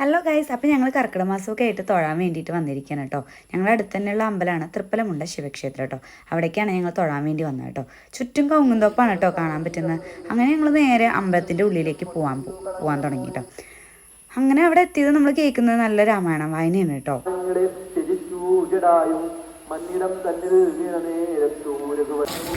Hello guys, അപ്പോൾ ഞങ്ങൾ കർക്കിടക മാസമൊക്കെ ആയിട്ട് തൊഴാൻ വേണ്ടിയിട്ട് വന്നിരിക്കുകയാണ് കേട്ടോ. ഞങ്ങളുടെ അടുത്ത് തന്നെയുള്ള അമ്പലമാണ് തൃപ്പലമുണ്ട ശിവക്ഷേത്രം കേട്ടോ. അവിടേക്കാണ് ഞങ്ങൾ തൊഴാൻ വേണ്ടി വന്നത് കേട്ടോ. ചുറ്റും കവുങ്ങുന്തോപ്പാണ് കേട്ടോ കാണാൻ പറ്റുന്നത്. അങ്ങനെ ഞങ്ങൾ നേരെ അമ്പലത്തിൻ്റെ ഉള്ളിലേക്ക് പോകാൻ തുടങ്ങി കേട്ടോ. അങ്ങനെ അവിടെ എത്തിയത് നമ്മൾ കേൾക്കുന്നത് നല്ല രാമായണ വായനയാണ് കേട്ടോ.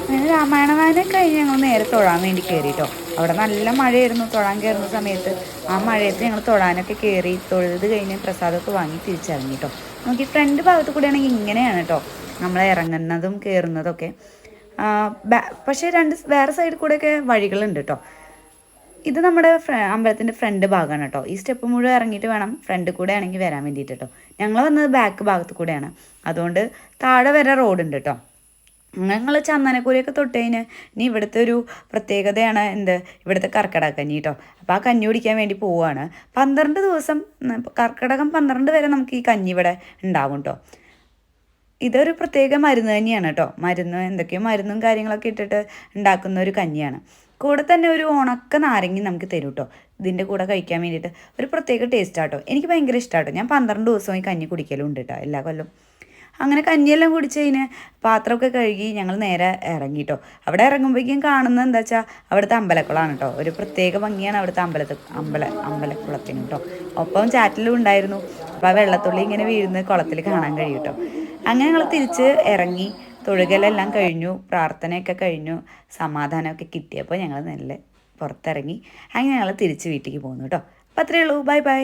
അങ്ങനെ രാമായണ വായന കഴിഞ്ഞ് ഞങ്ങൾ നേരെ തൊഴാൻ വേണ്ടി കയറി കേട്ടോ. അവിടെ നല്ല മഴയായിരുന്നു. തൊഴാൻ കയറുന്ന സമയത്ത് ആ മഴയത്ത് ഞങ്ങൾ തൊഴാനൊക്കെ കയറി തൊഴുത് കഴിഞ്ഞ് പ്രസാദമൊക്കെ വാങ്ങി തിരിച്ചിറങ്ങി കേട്ടോ. നമുക്ക് ഈ ഫ്രണ്ട് ഭാഗത്ത് കൂടെ ആണെങ്കിൽ ഇങ്ങനെയാണ് കേട്ടോ നമ്മൾ ഇറങ്ങുന്നതും കയറുന്നതൊക്കെ. പക്ഷേ വേറെ സൈഡിൽ കൂടെയൊക്കെ വഴികളുണ്ട് കേട്ടോ. ഇത് നമ്മുടെ അമ്പലത്തിൻ്റെ ഫ്രണ്ട് ഭാഗമാണ് കേട്ടോ. ഈ സ്റ്റെപ്പ് മുഴുവൻ ഇറങ്ങിയിട്ട് വേണം ഫ്രണ്ട് കൂടെ ആണെങ്കിൽ വരാൻ വേണ്ടിയിട്ട് കേട്ടോ. ഞങ്ങൾ വന്നത് ബാക്ക് ഭാഗത്ത് കൂടെയാണ്. അതുകൊണ്ട് താഴെ വരെ റോഡുണ്ട് കേട്ടോ. ഞങ്ങൾ ചന്ദനക്കുരിയൊക്കെ തൊട്ട് കഴിഞ്ഞ് ഇനി ഇവിടുത്തെ ഒരു പ്രത്യേകതയാണ് ഇവിടുത്തെ കർക്കിടകക്കഞ്ഞി കേട്ടോ. അപ്പോൾ ആ കഞ്ഞി കുടിക്കാൻ വേണ്ടി പോവുകയാണ്. 12 ദിവസം കർക്കിടകം 12 വരെ നമുക്ക് ഈ കഞ്ഞി ഇവിടെ ഉണ്ടാവും കേട്ടോ. ഇതൊരു പ്രത്യേക മരുന്ന് തന്നെയാണ് കേട്ടോ. എന്തൊക്കെയോ മരുന്നും കാര്യങ്ങളൊക്കെ ഇട്ടിട്ട് ഉണ്ടാക്കുന്ന ഒരു കഞ്ഞിയാണ്. കൂടെ തന്നെ ഒരു ഉണക്ക നാരങ്ങി നമുക്ക് തരും കേട്ടോ. ഇതിൻ്റെ കൂടെ കഴിക്കാൻ വേണ്ടിയിട്ട് ഒരു പ്രത്യേക ടേസ്റ്റാട്ടോ. എനിക്ക് ഭയങ്കര ഇഷ്ടമാട്ടോ. ഞാൻ 12 ദിവസവും ഈ കഞ്ഞി കുടിക്കലും ഉണ്ട് കേട്ടോ, എല്ലാ കൊല്ലം. അങ്ങനെ കഞ്ഞിയെല്ലാം കുടിച്ച് കഴിഞ്ഞ് പാത്രമൊക്കെ കഴുകി ഞങ്ങൾ നേരെ ഇറങ്ങി കേട്ടോ. അവിടെ ഇറങ്ങുമ്പോഴേക്കും കാണുന്നത് എന്താ വെച്ചാൽ അവിടുത്തെ അമ്പലക്കുളമാണ് കേട്ടോ. ഒരു പ്രത്യേക ഭംഗിയാണ് അവിടുത്തെ അമ്പലക്കുളത്തിന് കേട്ടോ. ഒപ്പം ചാറ്റിലും ഉണ്ടായിരുന്നു. അപ്പോൾ ആ വെള്ളത്തുള്ളി ഇങ്ങനെ വീഴുന്ന കുളത്തിൽ കാണാൻ കഴിയും കേട്ടോ. അങ്ങനെ ഞങ്ങൾ തിരിച്ച് ഇറങ്ങി. തൊഴുകലെല്ലാം കഴിഞ്ഞു, പ്രാർത്ഥനയൊക്കെ കഴിഞ്ഞു, സമാധാനമൊക്കെ കിട്ടിയപ്പോൾ ഞങ്ങൾ നല്ല പുറത്തിറങ്ങി. അങ്ങനെ ഞങ്ങൾ തിരിച്ച് വീട്ടിലേക്ക് പോകുന്നു കേട്ടോ. അപ്പോൾ അത്രയേ ഉള്ളൂ. Bye bye.